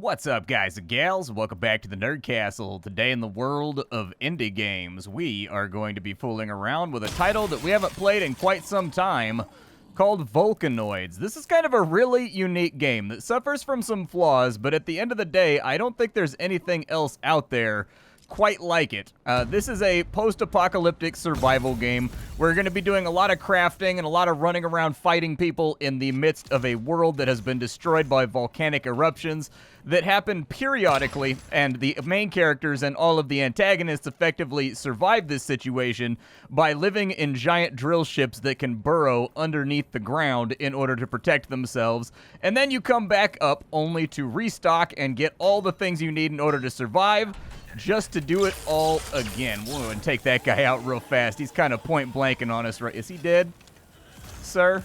What's up, guys and gals? Welcome back to the Nerd Castle. Today in the world of indie games, we are going to be fooling around with a title that we haven't played in quite some time called Volcanoids. This is kind of a really unique game that suffers from some flaws, but at the end of the day, I don't think there's anything else out there quite like it. This is a post-apocalyptic survival game. We're going to be doing a lot of crafting and a lot of running around fighting people in the midst of a world that has been destroyed by volcanic eruptions that happen periodically, and the main characters and all of the antagonists effectively survive this situation by living in giant drill ships that can burrow underneath the ground in order to protect themselves. And then you come back up only to restock and get all the things you need in order to survive, just to do it all again. We'll go and take that guy out real fast. He's kind of point blanking on us, right? Is he dead, sir?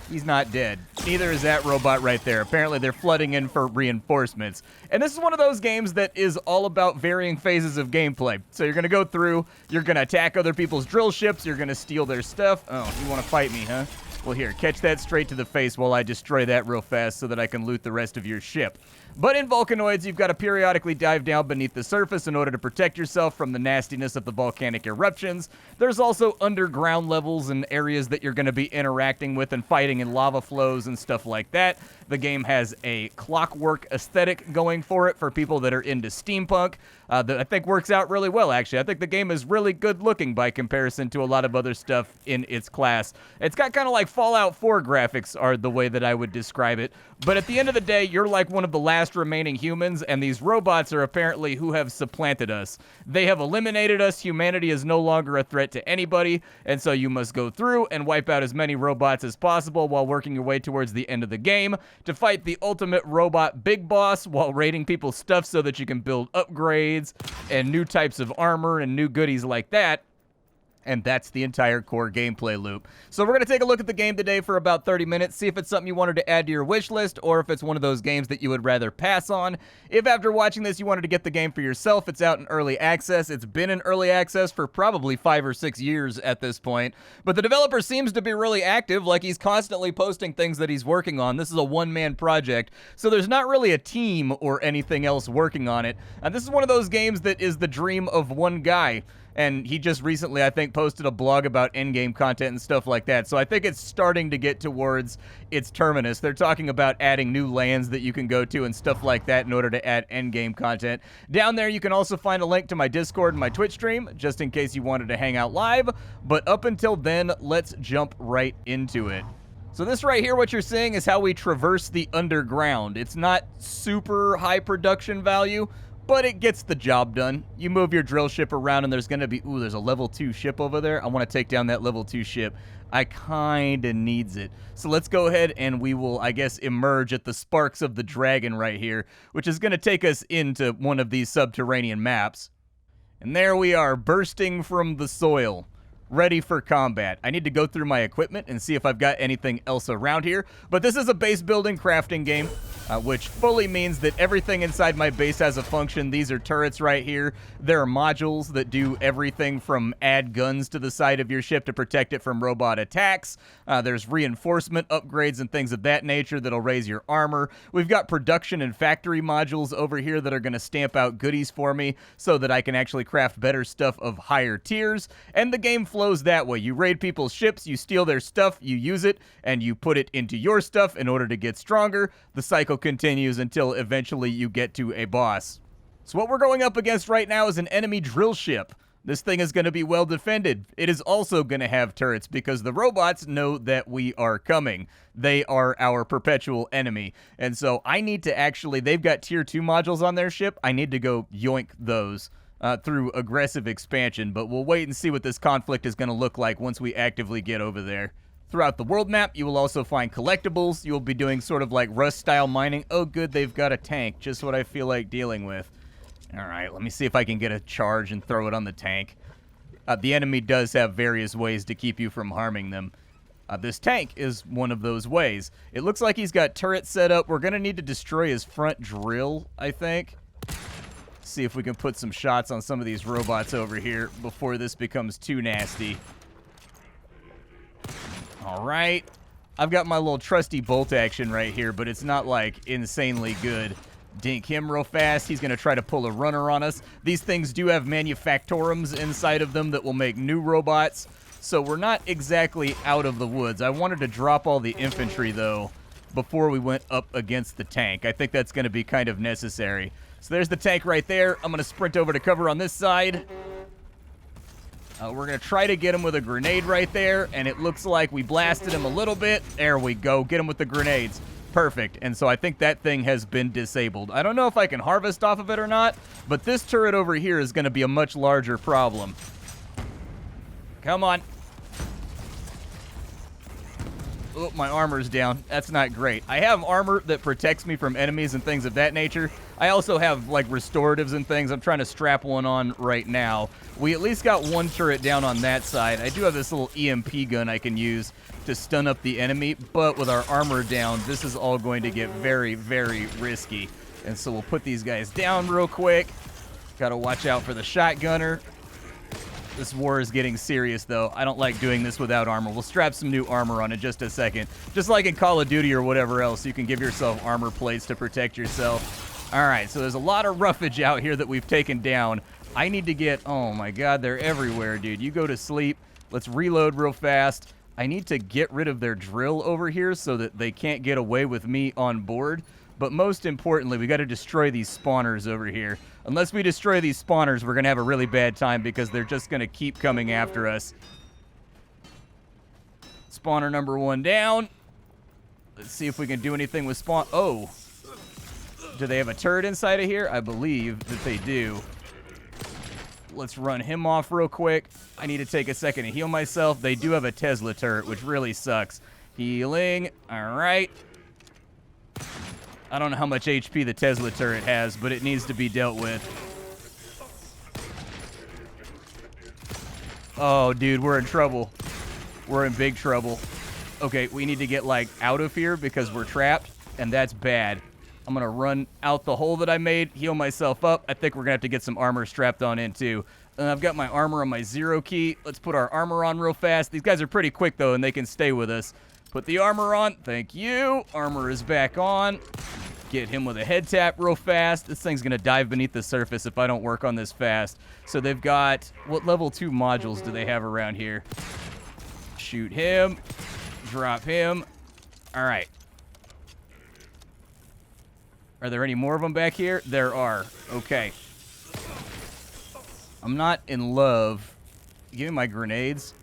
He's not dead. Neither is that robot right there. Apparently they're flooding in for reinforcements. And this is one of those games that is all about varying phases of gameplay. So you're going to go through, you're going to attack other people's drill ships, you're going to steal their stuff. Oh, you want to fight me, huh? Well, here, catch that straight to the face while I destroy that real fast so that I can loot the rest of your ship. But in Volcanoids, you've got to periodically dive down beneath the surface in order to protect yourself from the nastiness of the volcanic eruptions. There's also underground levels and areas that you're going to be interacting with and fighting in lava flows and stuff like that. The game has a clockwork aesthetic going for it for people that are into steampunk that I think works out really well, actually. I think the game is really good looking by comparison to a lot of other stuff in its class. It's got kind of like Fallout 4 graphics are the way that I would describe it. But at the end of the day, you're like one of the last remaining humans, and these robots are apparently who have supplanted us. They have eliminated us. Humanity is no longer a threat to anybody, and so you must go through and wipe out as many robots as possible while working your way towards the end of the game to fight the ultimate robot big boss while raiding people's stuff so that you can build upgrades and new types of armor and new goodies like that. And that's the entire core gameplay loop. So we're going to take a look at the game today for about 30 minutes, see if it's something you wanted to add to your wish list, or if it's one of those games that you would rather pass on. If after watching this you wanted to get the game for yourself, it's out in early access. It's been in early access for probably 5 or 6 years at this point. But the developer seems to be really active, like he's constantly posting things that he's working on. This is a one-man project, so there's not really a team or anything else working on it. And this is one of those games that is the dream of one guy. And he just recently, I think, posted a blog about endgame content and stuff like that. So I think it's starting to get towards its terminus. They're talking about adding new lands that you can go to and stuff like that in order to add endgame content. Down there, you can also find a link to my Discord and my Twitch stream, just in case you wanted to hang out live. But up until then, let's jump right into it. So this right here, what you're seeing is how we traverse the underground. It's not super high production value, but it gets the job done. You move your drill ship around and there's going to be, ooh, there's a level 2 ship over there. I want to take down that level 2 ship. I kind of needs it. So let's go ahead and we will, I guess, emerge at the Sparks of the Dragon right here, which is going to take us into one of these subterranean maps. And there we are, bursting from the soil, ready for combat. I need to go through my equipment and see if I've got anything else around here. But this is a base building crafting game, which fully means that everything inside my base has a function. These are turrets right here. There are modules that do everything from add guns to the side of your ship to protect it from robot attacks. There's reinforcement upgrades and things of that nature that'll raise your armor. We've got production and factory modules over here that are going to stamp out goodies for me so that I can actually craft better stuff of higher tiers. And the game flows that way. You raid people's ships, you steal their stuff, you use it, and you put it into your stuff in order to get stronger. The cycle continues until eventually you get to a boss. So what we're going up against right now is an enemy drill ship. This thing is going to be well defended. It is also going to have turrets because the robots know that we are coming. They are our perpetual enemy. And so I need to actually, they've got tier 2 modules on their ship. I need to go yoink those through aggressive expansion, but we'll wait and see what this conflict is going to look like once we actively get over there. Throughout the world map, you will also find collectibles. You will be doing sort of like Rust-style mining. Oh, good, they've got a tank. Just what I feel like dealing with. All right, let me see if I can get a charge and throw it on the tank. The enemy does have various ways to keep you from harming them. This tank is one of those ways. It looks like he's got turrets set up. We're going to need to destroy his front drill, I think. See if we can put some shots on some of these robots over here before this becomes too nasty. All right. I've got my little trusty bolt action right here, but it's not, like, insanely good. Dink him real fast. He's going to try to pull a runner on us. These things do have manufactorums inside of them that will make new robots, so we're not exactly out of the woods. I wanted to drop all the infantry, though, before we went up against the tank. I think that's going to be kind of necessary. So there's the tank right there. I'm going to sprint over to cover on this side. We're going to try to get him with a grenade right there, and it looks like we blasted him a little bit. There we go. Get him with the grenades. Perfect. And so I think that thing has been disabled. I don't know if I can harvest off of it or not, but this turret over here is going to be a much larger problem. Come on. Oh, my armor's down. That's not great. I have armor that protects me from enemies and things of that nature. I also have, like, restoratives and things. I'm trying to strap one on right now. We at least got one turret down on that side. I do have this little EMP gun I can use to stun up the enemy, but with our armor down, this is all going to get very, very risky. And so we'll put these guys down real quick. Got to watch out for the shotgunner. This war is getting serious, though. I don't like doing this without armor. We'll strap some new armor on in just a second. Just like in Call of Duty or whatever else, you can give yourself armor plates to protect yourself. All right, so there's a lot of roughage out here that we've taken down. I need to get... Oh, my God, they're everywhere, dude. You go to sleep. Let's reload real fast. I need to get rid of their drill over here so that they can't get away with me on board. But most importantly, we got to destroy these spawners over here. Unless we destroy these spawners, we're going to have a really bad time because they're just going to keep coming after us. Spawner number 1 down. Let's see if we can do anything with spawn... Oh. Do they have a turret inside of here? I believe that they do. Let's run him off real quick. I need to take a second to heal myself. They do have a Tesla turret, which really sucks. Healing. All right. I don't know how much HP the Tesla turret has, but it needs to be dealt with. Oh, dude, we're in trouble. We're in big trouble. Okay, we need to get, like, out of here because we're trapped, and that's bad. I'm going to run out the hole that I made, heal myself up. I think we're going to have to get some armor strapped on in, too. And I've got my armor on my 0 key. Let's put our armor on real fast. These guys are pretty quick, though, and they can stay with us. Put the armor on. Thank you. Armor is back on. Get him with a head tap real fast. This thing's going to dive beneath the surface if I don't work on this fast. So they've got... What level 2 modules do they have around here? Shoot him. Drop him. All right. Are there any more of them back here? There are. Okay. I'm not in love. Give me my grenades.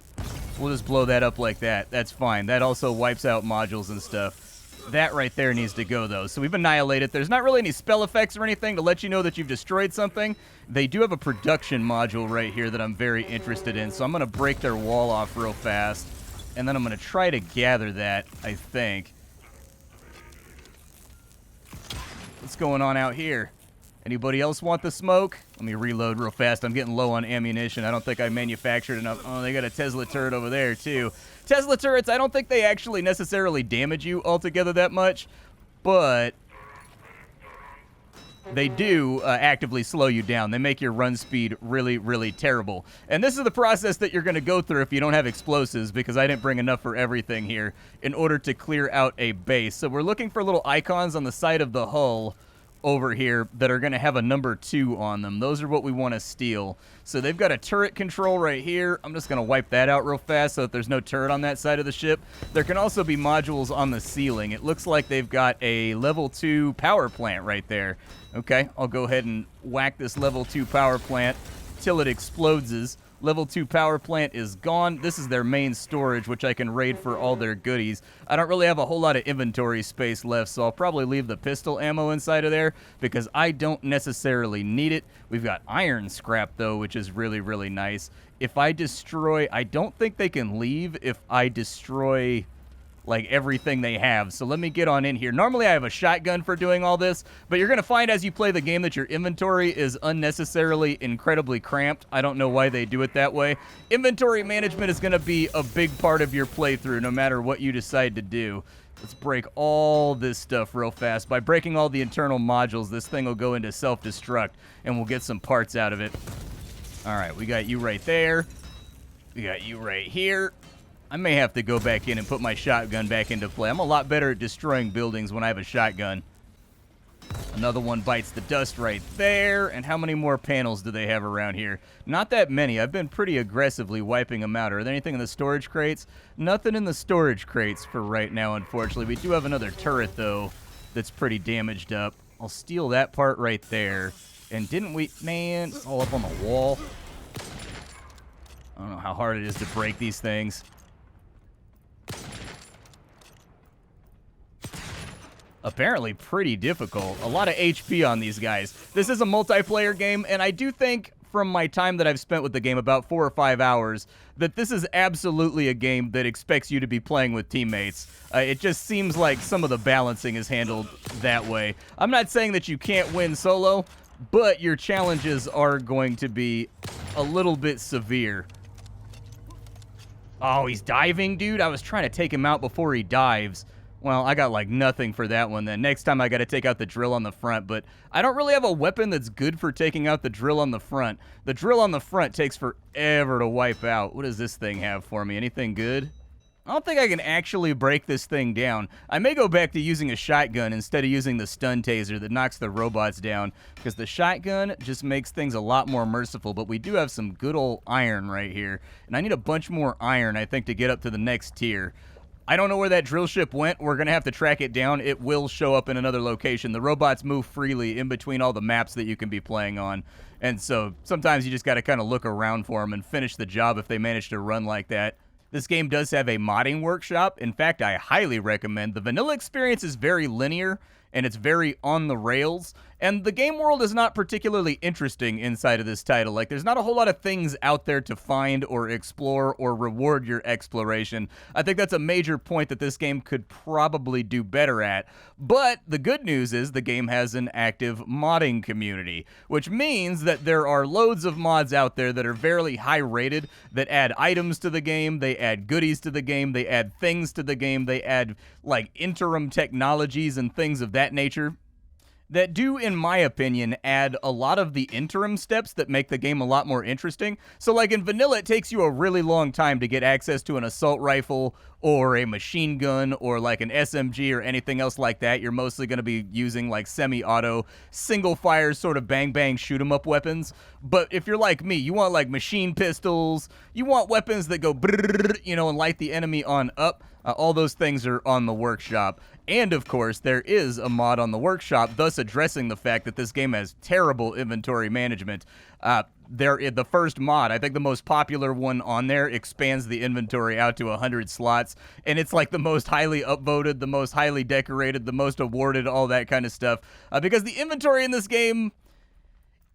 We'll just blow that up like that. That's fine. That also wipes out modules and stuff. That right there needs to go, though. So we've annihilated. There's not really any spell effects or anything to let you know that you've destroyed something. They do have a production module right here that I'm very interested in. So I'm going to break their wall off real fast. And then I'm going to try to gather that, I think. What's going on out here? Anybody else want the smoke? Let me reload real fast. I'm getting low on ammunition. I don't think I manufactured enough. Oh, they got a Tesla turret over there, too. Tesla turrets, I don't think they actually necessarily damage you altogether that much, but they do actively slow you down. They make your run speed really, really terrible. And this is the process that you're going to go through if you don't have explosives, because I didn't bring enough for everything here in order to clear out a base. So we're looking for little icons on the side of the hull over here that are going to have a number 2 on them. Those are what we want to steal. So they've got a turret control right here. I'm just going to wipe that out real fast so that there's no turret on that side of the ship. There can also be modules on the ceiling. It looks like they've got a level 2 power plant right there. Okay, I'll go ahead and whack this level 2 power plant till it explodes. Level 2 power plant is gone. This is their main storage, which I can raid for all their goodies. I don't really have a whole lot of inventory space left, so I'll probably leave the pistol ammo inside of there because I don't necessarily need it. We've got iron scrap, though, which is really, really nice. If I destroy... I don't think they can leave if I destroy... like everything they have. So let me get on in here. Normally I have a shotgun for doing all this, but you're going to find as you play the game that your inventory is unnecessarily incredibly cramped. I don't know why they do it that way. Inventory management is going to be a big part of your playthrough no matter what you decide to do. Let's break all this stuff real fast. By breaking all the internal modules, this thing will go into self-destruct and we'll get some parts out of it. All right, we got you right there. We got you right here. I may have to go back in and put my shotgun back into play. I'm a lot better at destroying buildings when I have a shotgun. Another one bites the dust right there. And how many more panels do they have around here? Not that many. I've been pretty aggressively wiping them out. Are there anything in the storage crates? Nothing in the storage crates for right now, unfortunately. We do have another turret, though, that's pretty damaged up. I'll steal that part right there. And didn't we... Man, it's all up on the wall. I don't know how hard it is to break these things. Apparently pretty difficult. A lot of HP on these guys. This is a multiplayer game, and I do think from my time that I've spent with the game, about 4 or 5 hours, that this is absolutely a game that expects you to be playing with teammates. It just seems like some of the balancing is handled that way. I'm not saying that you can't win solo, but your challenges are going to be a little bit severe. Oh, he's diving, dude? I was trying to take him out before he dives. Well, I got, like, nothing for that one then. Next time I got to take out the drill on the front, but I don't really have a weapon that's good for taking out the drill on the front. The drill on the front takes forever to wipe out. What does this thing have for me? Anything good? I don't think I can actually break this thing down. I may go back to using a shotgun instead of using the stun taser that knocks the robots down, because the shotgun just makes things a lot more merciful, but we do have some good old iron right here, and I need a bunch more iron, I think, to get up to the next tier. I don't know where that drill ship went. We're going to have to track it down. It will show up in another location. The robots move freely in between all the maps that you can be playing on. And so sometimes you just got to kind of look around for them and finish the job if they manage to run like that. This game does have a modding workshop. In fact, I highly recommend. The vanilla experience is very linear, and it's very on the rails. And the game world is not particularly interesting inside of this title. Like, there's not a whole lot of things out there to find or explore or reward your exploration. I think that's a major point that this game could probably do better at. But the good news is the game has an active modding community, which means that there are loads of mods out there that are fairly high rated, that add items to the game, they add goodies to the game, they add things to the game, they add, like, interim technologies and things of that nature, that do, in my opinion, add a lot of the interim steps that make the game a lot more interesting. So, like, in vanilla, it takes you a really long time to get access to an assault rifle or a machine gun or, like, an SMG or anything else like that. You're mostly going to be using, like, semi-auto, single-fire sort of bang-bang shoot-'em-up weapons. But if you're like me, you want, like, machine pistols, you want weapons that go brrrr, you know, and light the enemy on up. All those things are on the workshop. And, of course, there is a mod on the workshop, thus addressing the fact that this game has terrible inventory management. The first mod, I think the most popular one on there, expands the inventory out to 100 slots, and it's like the most highly upvoted, the most highly decorated, the most awarded, all that kind of stuff. Because the inventory in this game,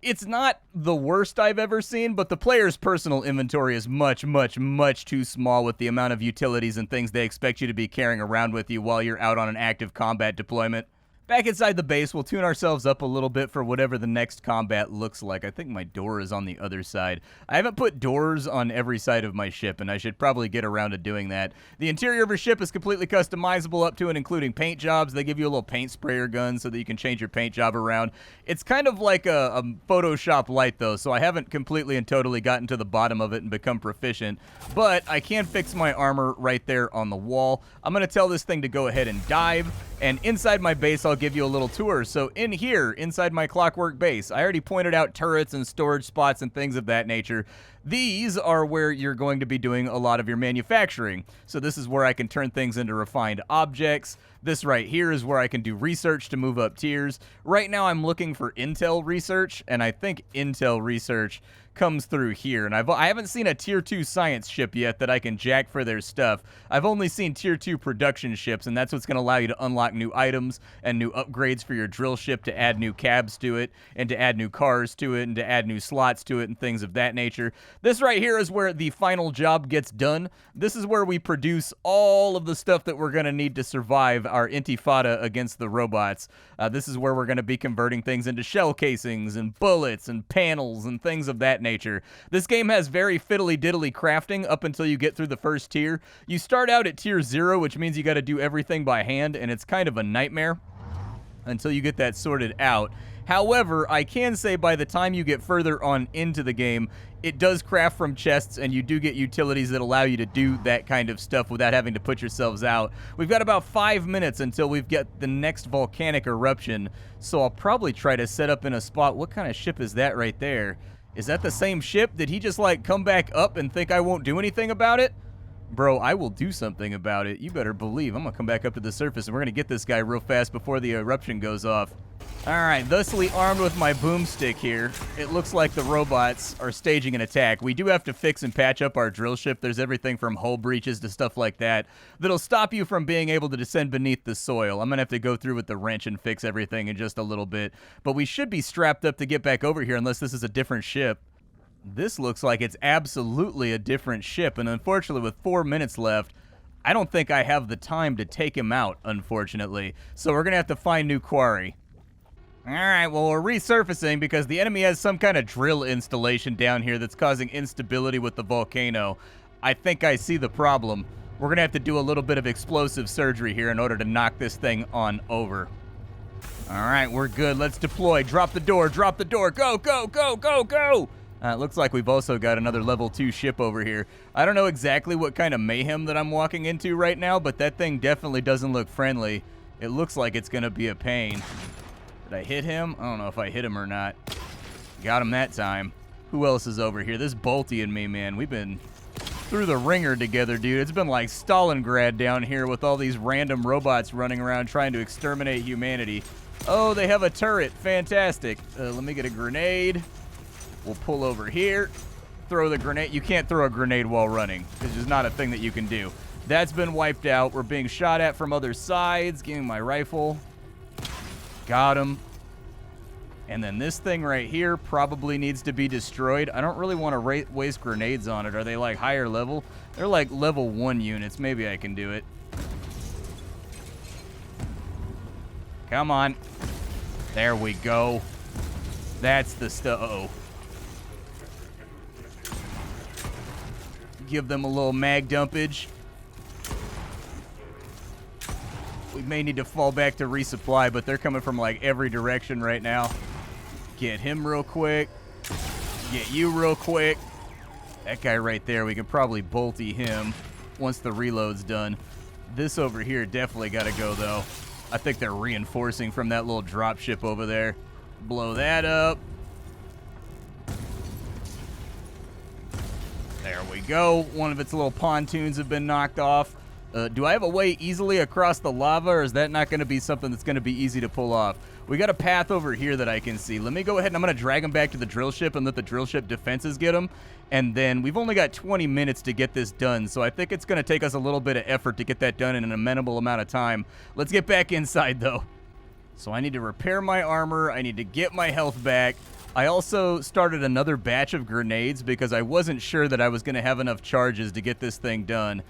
it's not the worst I've ever seen, but the player's personal inventory is much, much, much too small with the amount of utilities and things they expect you to be carrying around with you while you're out on an active combat deployment. Back inside the base, we'll tune ourselves up a little bit for whatever the next combat looks like. I think my door is on the other side. I haven't put doors on every side of my ship, and I should probably get around to doing that. The interior of your ship is completely customizable up to and including paint jobs. They give you a little paint sprayer gun so that you can change your paint job around. It's kind of like a Photoshop Lite, though, so I haven't completely and totally gotten to the bottom of it and become proficient. But I can fix my armor right there on the wall. I'm going to tell this thing to go ahead and dive, and inside my base, I'll give you a little tour. So in here, inside my clockwork base, I already pointed out turrets and storage spots and things of that nature. These are where you're going to be doing a lot of your manufacturing. So this is where I can turn things into refined objects. This right here is where I can do research to move up tiers. Right now I'm looking for intel research, and I think intel research comes through here. And I haven't seen a tier 2 science ship yet that I can jack for their stuff. I've only seen tier 2 production ships, and that's what's going to allow you to unlock new items and new upgrades for your drill ship, to add new cabs to it, and to add new cars to it, and to add new slots to it, and things of that nature. This right here is where the final job gets done. This is where we produce all of the stuff that we're going to need to survive our intifada against the robots. This is where we're going to be converting things into shell casings and bullets and panels and things of that nature. This game has very fiddly-diddly crafting up until you get through the first tier. You start out at tier 0, which means you got to do everything by hand, and it's kind of a nightmare. until you get that sorted out. However, I can say by the time you get further on into the game, it does craft from chests, and you do get utilities that allow you to do that kind of stuff without having to put yourselves out. We've got about 5 minutes until we've got the next volcanic eruption, so I'll probably try to set up in a spot. What kind of ship is that right there? Is that the same ship? Did he just, like, come back up and think I won't do anything about it? Bro, I will do something about it. You better believe. I'm gonna come back up to the surface, and we're gonna get this guy real fast before the eruption goes off. Alright, thusly armed with my boomstick here, it looks like the robots are staging an attack. We do have to fix and patch up our drill ship. There's everything from hull breaches to stuff like that that'll stop you from being able to descend beneath the soil. I'm gonna have to go through with the wrench and fix everything in just a little bit. But we should be strapped up to get back over here unless this is a different ship. This looks like it's absolutely a different ship, and unfortunately with 4 minutes left, I don't think I have the time to take him out, unfortunately. So we're gonna have to find new quarry. Alright, well, we're resurfacing because the enemy has some kind of drill installation down here that's causing instability with the volcano. I think I see the problem. We're going to have to do a little bit of explosive surgery here in order to knock this thing on over. Alright, we're good. Let's deploy. Drop the door. Drop the door. Go, go, go, go, go! It looks like we've also got another level 2 ship over here. I don't know exactly what kind of mayhem that I'm walking into right now, but that thing definitely doesn't look friendly. It looks like it's going to be a pain. Did I hit him? I don't know if I hit him or not. Got him that time. Who else is over here? This Bolty and me, man. We've been through the ringer together, dude. It's been like Stalingrad down here with all these random robots running around trying to exterminate humanity. Oh, they have a turret. Fantastic. Let me get a grenade. We'll pull over here. Throw the grenade. You can't throw a grenade while running. It's just not a thing that you can do. That's been wiped out. We're being shot at from other sides. Give me my rifle. Got him. And then this thing right here probably needs to be destroyed. I don't really want to waste grenades on it. Are they like higher level? They're like level 1 units. Maybe I can do it. Come on. There we go. That's the stuff. Uh-oh. Give them a little mag dumpage. We may need to fall back to resupply, but they're coming from like every direction right now. Get him real quick. Get you real quick. That guy right there, we can probably bolty him once the reload's done. This over here definitely got to go, though. I think they're reinforcing from that little drop ship over there. Blow that up. There we go. One of its little pontoons have been knocked off. Do I have a way easily across the lava, or is that not going to be something that's going to be easy to pull off? We got a path over here that I can see. Let me go ahead and I'm going to drag him back to the drill ship and let the drill ship defenses get him. And then we've only got 20 minutes to get this done, so I think it's going to take us a little bit of effort to get that done in an amenable amount of time. Let's get back inside, though. So I need to repair my armor. I need to get my health back. I also started another batch of grenades because I wasn't sure that I was going to have enough charges to get this thing done.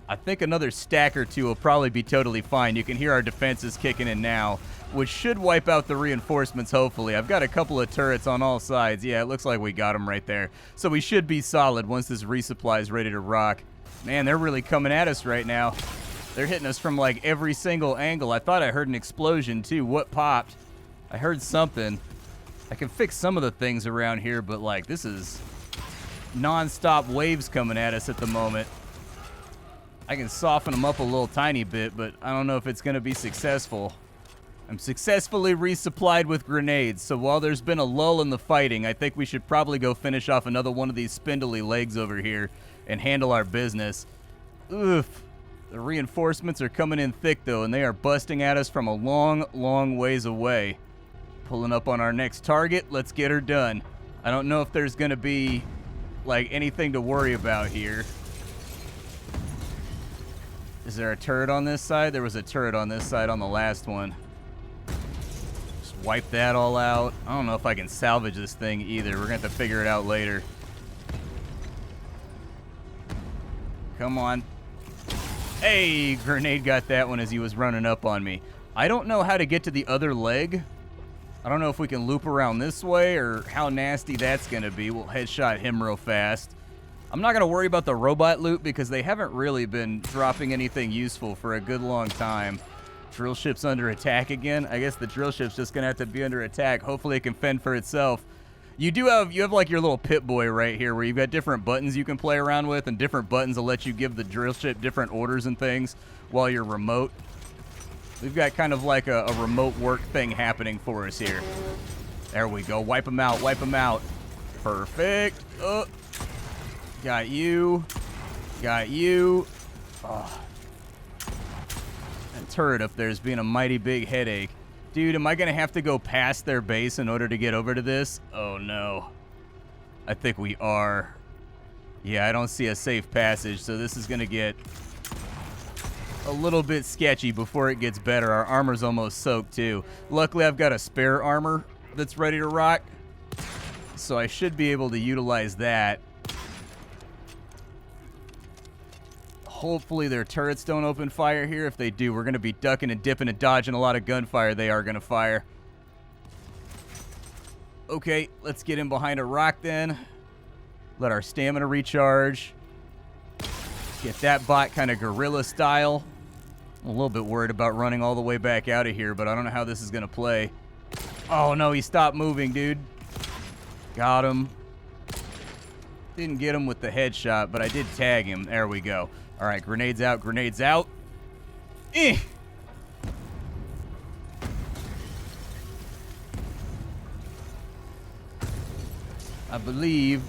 I think another stack or two will probably be totally fine. You can hear our defenses kicking in now, which should wipe out the reinforcements, hopefully. I've got a couple of turrets on all sides. Yeah, it looks like we got them right there. So we should be solid once this resupply is ready to rock. Man, they're really coming at us right now. They're hitting us from, like, every single angle. I thought I heard an explosion, too. What popped? I heard something. I can fix some of the things around here, but, like, this is non-stop waves coming at us at the moment. I can soften them up a little tiny bit, but I don't know if it's going to be successful. I'm successfully resupplied with grenades, so while there's been a lull in the fighting, I think we should probably go finish off another one of these spindly legs over here and handle our business. Oof. The reinforcements are coming in thick, though, and they are busting at us from a long, long ways away. Pulling up on our next target. Let's get her done. I don't know if there's going to be, like, anything to worry about here. Is there a turret on this side? There was a turret on this side on the last one. Just wipe that all out. I don't know if I can salvage this thing either. We're going to have to figure it out later. Come on. Hey, grenade got that one as he was running up on me. I don't know how to get to the other leg. I don't know if we can loop around this way or how nasty that's going to be. We'll headshot him real fast. I'm not going to worry about the robot loot because they haven't really been dropping anything useful for a good long time. Drill ship's under attack again. I guess the drill ship's just gonna have to be under attack. Hopefully it can fend for itself. You have like your little pit boy right here where you've got different buttons you can play around with, and different buttons will let you give the drill ship different orders and things while you're remote. We've got kind of like a remote work thing happening for us here. There we go. Wipe them out. Wipe them out. Perfect. Got you. Got you. Oh. That turret up there is being a mighty big headache. Dude, am I going to have to go past their base in order to get over to this? Oh, no. I think we are. Yeah, I don't see a safe passage, so this is going to get a little bit sketchy before it gets better. Our armor's almost soaked, too. Luckily, I've got a spare armor that's ready to rock, so I should be able to utilize that. Hopefully their turrets don't open fire here. If they do, we're going to be ducking and dipping and dodging a lot of gunfire they are going to fire. Okay, let's get in behind a rock then. Let our stamina recharge. Get that bot kind of guerrilla style. I'm a little bit worried about running all the way back out of here, but I don't know how this is going to play. Oh, no, he stopped moving, dude. Got him. Didn't get him with the headshot, but I did tag him. There we go. All right, grenades out, grenades out. Eh. I believe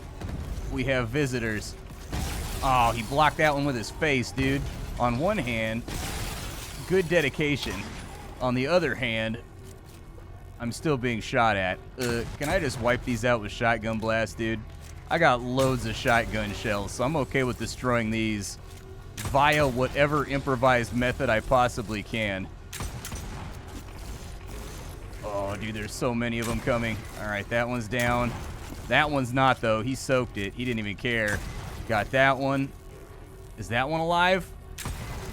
we have visitors. Oh, he blocked that one with his face, dude. On one hand, good dedication. On the other hand, I'm still being shot at. Can I just wipe these out with shotgun blast, dude? I got loads of shotgun shells, so I'm okay with destroying these via whatever improvised method I possibly can. Oh, dude, there's so many of them coming. All right, that one's down. That one's not, though. He soaked it. He didn't even care. Got that one. Is that one alive?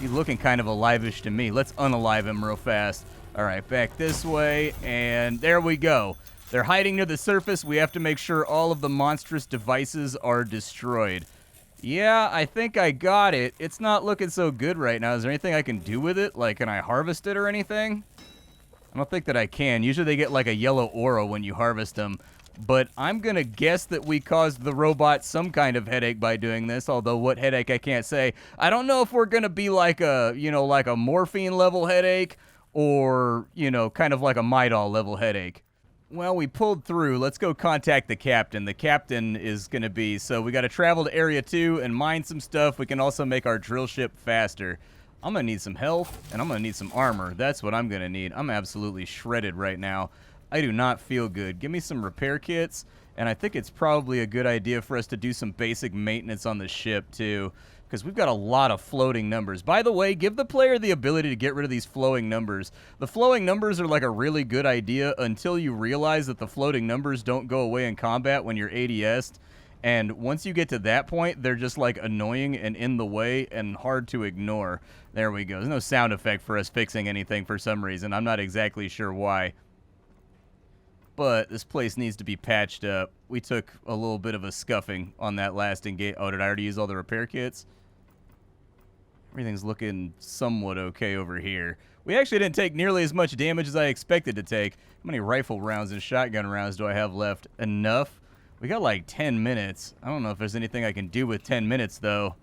He's looking kind of alive-ish to me. Let's unalive him real fast. All right, back this way, and there we go. They're hiding near the surface. We have to make sure all of the monstrous devices are destroyed. Yeah, I think I got it. It's not looking so good right now. Is there anything I can do with it? Like, can I harvest it or anything? I don't think that I can. Usually they get like a yellow aura when you harvest them. But I'm going to guess that we caused the robot some kind of headache by doing this, although what headache I can't say. I don't know if we're going to be like a, like a morphine level headache or, kind of like a Midol level headache. Well, we pulled through. Let's go contact the captain. The captain is going to be, so we got to travel to Area 2 and mine some stuff. We can also make our drill ship faster. I'm going to need some health, and I'm going to need some armor. That's what I'm going to need. I'm absolutely shredded right now. I do not feel good. Give me some repair kits, and I think it's probably a good idea for us to do some basic maintenance on the ship, too, because we've got a lot of floating numbers. By the way, give the player the ability to get rid of these flowing numbers. The flowing numbers are like a really good idea until you realize that the floating numbers don't go away in combat when you're ADS'd. And once you get to that point, they're just like annoying and in the way and hard to ignore. There we go. There's no sound effect for us fixing anything for some reason. I'm not exactly sure why. But this place needs to be patched up. We took a little bit of a scuffing on that last engage. Oh, did I already use all the repair kits? Everything's looking somewhat okay over here. We actually didn't take nearly as much damage as I expected to take. How many rifle rounds and shotgun rounds do I have left? Enough? We got like 10 minutes. I don't know if there's anything I can do with 10 minutes, though.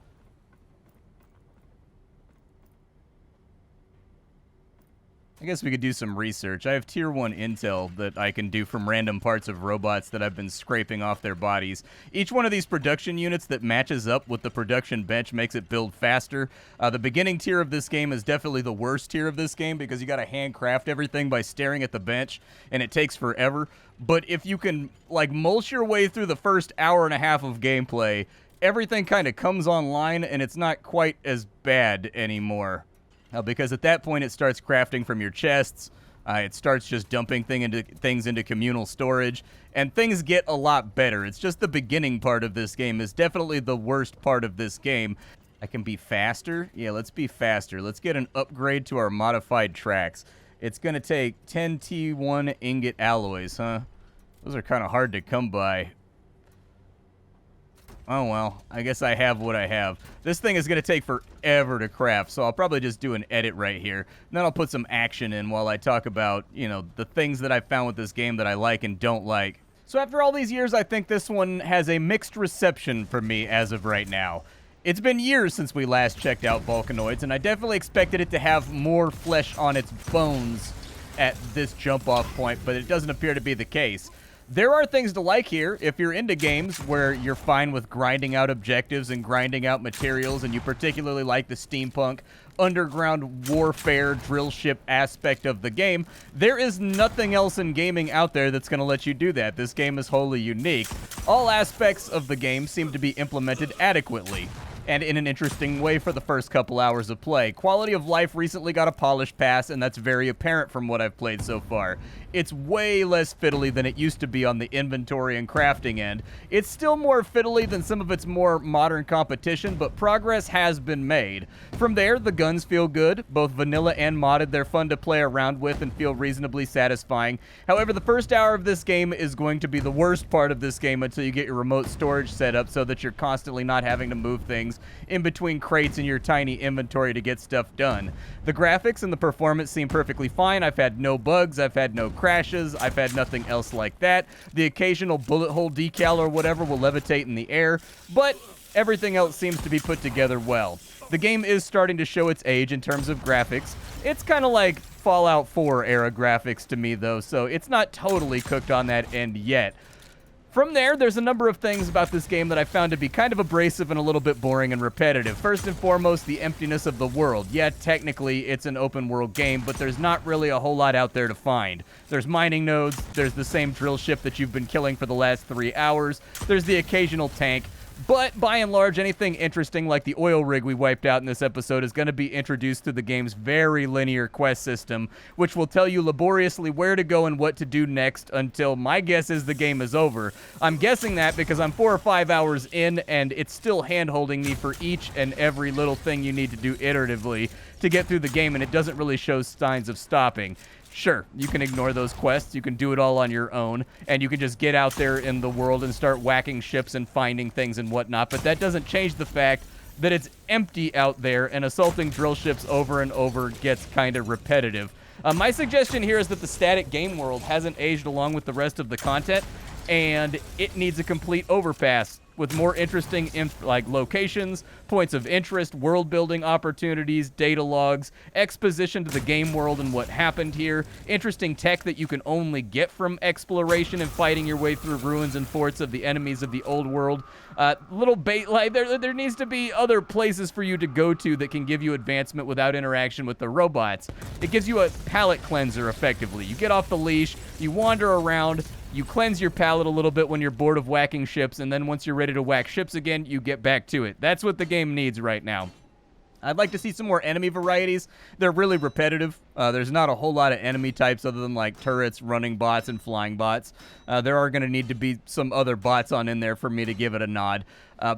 I guess we could do some research. I have tier 1 intel that I can do from random parts of robots that I've been scraping off their bodies. Each one of these production units that matches up with the production bench makes it build faster. The beginning tier of this game is definitely the worst tier of this game because you got to handcraft everything by staring at the bench, and it takes forever. But if you can, like, mulch your way through the first hour and a half of gameplay, everything kind of comes online, and it's not quite as bad anymore. Because at that point, it starts crafting from your chests. It starts just dumping things into communal storage. And things get a lot better. It's just the beginning part of this game is definitely the worst part of this game. I can be faster? Yeah, let's be faster. Let's get an upgrade to our modified tracks. It's going to take 10 T1 ingot alloys, huh? Those are kind of hard to come by. Oh well, I guess I have what I have. This thing is going to take forever to craft, so I'll probably just do an edit right here. And then I'll put some action in while I talk about, the things that I found with this game that I like and don't like. So after all these years, I think this one has a mixed reception for me as of right now. It's been years since we last checked out Volcanoids, and I definitely expected it to have more flesh on its bones at this jump-off point, but it doesn't appear to be the case. There are things to like here if you're into games where you're fine with grinding out objectives and grinding out materials, and you particularly like the steampunk, underground warfare, drill ship aspect of the game. There is nothing else in gaming out there that's going to let you do that. This game is wholly unique. All aspects of the game seem to be implemented adequately, and in an interesting way for the first couple hours of play. Quality of life recently got a polished pass, and that's very apparent from what I've played so far. It's way less fiddly than it used to be on the inventory and crafting end. It's still more fiddly than some of its more modern competition, but progress has been made. From there, the guns feel good. Both vanilla and modded, they're fun to play around with and feel reasonably satisfying. However, the first hour of this game is going to be the worst part of this game until you get your remote storage set up so that you're constantly not having to move things in between crates in your tiny inventory to get stuff done. The graphics and the performance seem perfectly fine. I've had no bugs, I've had no crashes, I've had nothing else like that. The occasional bullet hole decal or whatever will levitate in the air, but everything else seems to be put together well. The game is starting to show its age in terms of graphics. It's kind of like Fallout 4 era graphics to me though, so it's not totally cooked on that end yet. From there, there's a number of things about this game that I found to be kind of abrasive and a little bit boring and repetitive. First and foremost, the emptiness of the world. Yeah, technically, it's an open world game, but there's not really a whole lot out there to find. There's mining nodes, there's the same drill ship that you've been killing for the last 3 hours, there's the occasional tank, but by and large, anything interesting like the oil rig we wiped out in this episode is going to be introduced to the game's very linear quest system, which will tell you laboriously where to go and what to do next until my guess is the game is over. I'm guessing that because I'm 4 or 5 hours in and it's still hand-holding me for each and every little thing you need to do iteratively to get through the game, and it doesn't really show signs of stopping. Sure, you can ignore those quests, you can do it all on your own, and you can just get out there in the world and start whacking ships and finding things and whatnot, but that doesn't change the fact that it's empty out there, and assaulting drill ships over and over gets kind of repetitive. My suggestion here is that the static game world hasn't aged along with the rest of the content, and it needs a complete overpass with more interesting locations, points of interest, world building opportunities, data logs, exposition to the game world and what happened here, interesting tech that you can only get from exploration and fighting your way through ruins and forts of the enemies of the old world. Little bait, there needs to be other places for you to go to that can give you advancement without interaction with the robots. It gives you a palate cleanser effectively. You get off the leash, you wander around, you cleanse your palate a little bit when you're bored of whacking ships, and then once you're ready to whack ships again, you get back to it. That's what the game needs right now. I'd like to see some more enemy varieties. They're really repetitive. There's not a whole lot of enemy types other than like turrets, running bots, and flying bots. There are going to need to be some other bots on in there for me to give it a nod.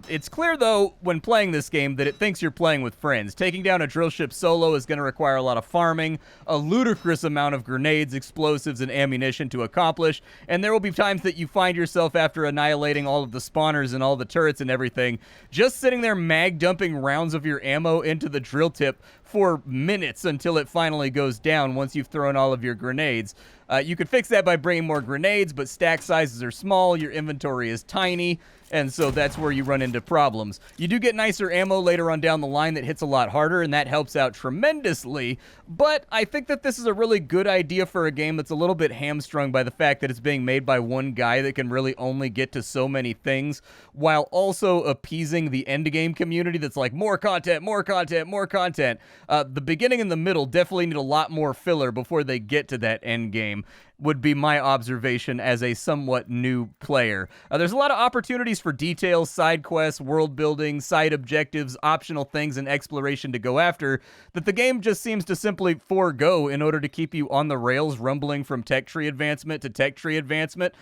It's clear, though, when playing this game that it thinks you're playing with friends. Taking down a drill ship solo is going to require a lot of farming, a ludicrous amount of grenades, explosives, and ammunition to accomplish, and there will be times that you find yourself, after annihilating all of the spawners and all the turrets and everything, just sitting there mag-dumping rounds of your ammo into the drill tip for minutes until it finally goes down once you've thrown all of your grenades. You could fix that by bringing more grenades, but stack sizes are small, your inventory is tiny, and so that's where you run into problems. You do get nicer ammo later on down the line that hits a lot harder, and that helps out tremendously, but I think that this is a really good idea for a game that's a little bit hamstrung by the fact that it's being made by one guy that can really only get to so many things, while also appeasing the endgame community that's like, more content, more content, more content. The beginning and the middle definitely need a lot more filler before they get to that end game, would be my observation as a somewhat new player. There's a lot of opportunities for details, side quests, world building, side objectives, optional things, and exploration to go after that the game just seems to simply forego in order to keep you on the rails, rumbling from tech tree advancement to tech tree advancement.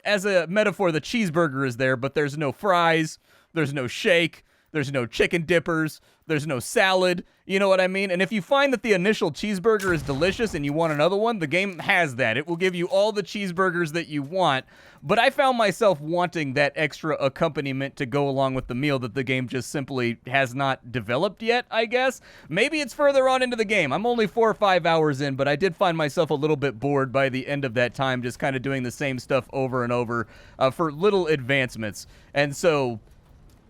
As a metaphor, the cheeseburger is there, but there's no fries, there's no shake, There's no chicken dippers. There's no salad. You know what I mean? And if you find that the initial cheeseburger is delicious and you want another one, the game has that. It will give you all the cheeseburgers that you want. But I found myself wanting that extra accompaniment to go along with the meal that the game just simply has not developed yet, I guess. Maybe it's further on into the game. I'm only 4 or 5 hours in, but I did find myself a little bit bored by the end of that time, just kind of doing the same stuff over and over for little advancements. And so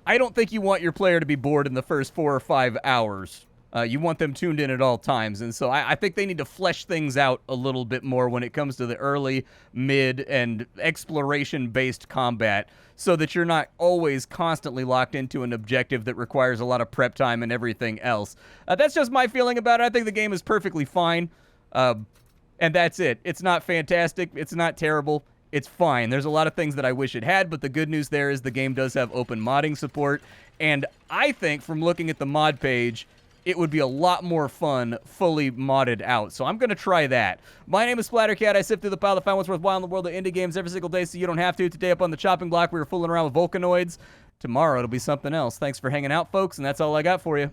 I don't think you want your player to be bored in the first 4 or 5 hours. You want them tuned in at all times. And so I think they need to flesh things out a little bit more when it comes to the early, mid, and exploration-based combat so that you're not always constantly locked into an objective that requires a lot of prep time and everything else. That's just my feeling about it. I think the game is perfectly fine. And that's it. It's not fantastic. It's not terrible. It's fine. There's a lot of things that I wish it had, but the good news there is the game does have open modding support. And I think from looking at the mod page, it would be a lot more fun fully modded out. So I'm going to try that. My name is Splattercat. I sift through the pile to find what's worthwhile in the world of indie games every single day so you don't have to. Today up on the chopping block, we were fooling around with Volcanoids. Tomorrow it'll be something else. Thanks for hanging out, folks, and that's all I got for you.